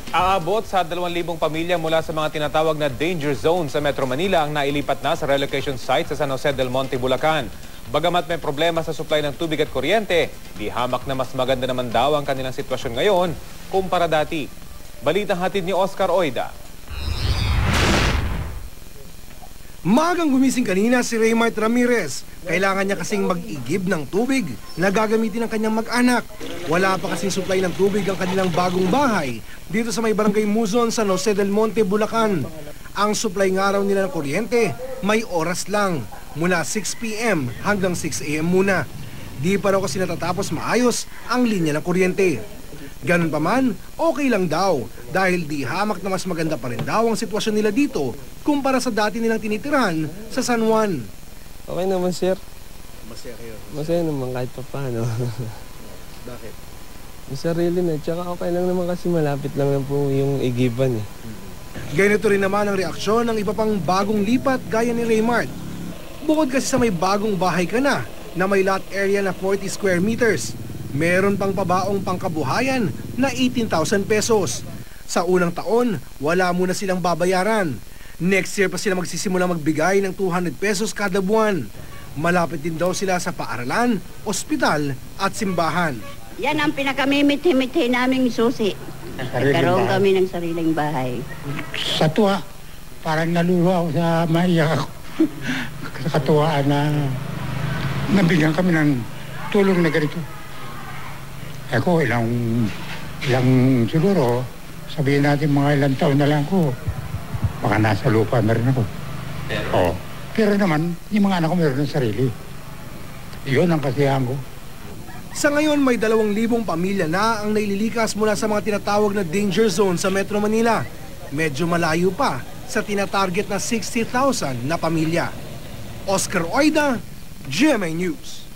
Aabot sa 2,000 pamilya mula sa mga tinatawag na danger zone sa Metro Manila ang nailipat na sa relocation site sa San Jose del Monte, Bulacan. Bagamat may problema sa supply ng tubig at kuryente, di hamak na mas maganda naman daw ang kanilang sitwasyon ngayon kumpara dati. Balitang hatid ni Oscar Oida. Maagang gumising kanina si Raymart Ramirez. Kailangan niya kasing mag-igib ng tubig na gagamitin ng kanyang mag-anak. Wala pa kasing supply ng tubig ang kanilang bagong bahay dito sa may barangay Muzon, San Jose del Monte, Bulacan. Ang supply nga raw nila ng kuryente may oras lang, mula 6 p.m. hanggang 6 a.m. muna. Di pa raw kasi natatapos maayos ang linya ng kuryente. Ganun pa man, okay lang daw dahil di hamak na mas maganda pa rin daw ang sitwasyon nila dito kumpara sa dati nilang tinitirahan sa San Juan. Okay naman, sir. Masaya kayo? Masaya naman kahit pa paano. Bakit? Yung sarili na, tsaka okay lang naman kasi malapit lang na po yung igiban eh. Ganito rin naman ang reaksyon ng iba pang bagong lipat gaya ni Raymart. Bukod kasi sa may bagong bahay ka na may lot area na 40 square meters, meron pang pabaong pangkabuhayan na 18,000 pesos. Sa unang taon, wala muna silang babayaran. Next year pa sila magsisimula magbigay ng 200 pesos kada buwan. Malapit din daw sila sa paaralan, ospital at simbahan. Yan ang pinakamimiti-miti naming susi. Nagkaroon kami ng sariling bahay. Sa tuwa, parang naluluha ako sa maiyak ako. Sa katuwaan na nabigyan kami ng tulong na ganito. Ako, ilang siguro, sabihin natin mga ilang taon na lang ko, baka nasa lupa na rin ako. Pero naman, yung mga anak ko meron ng sarili. Yun ang kasiyahan ko. Sa ngayon, may 2,000 pamilya na ang naililikas mula sa mga tinatawag na danger zone sa Metro Manila. Medyo malayo pa sa tinatarget na 60,000 na pamilya. Oscar Oida, GMA News.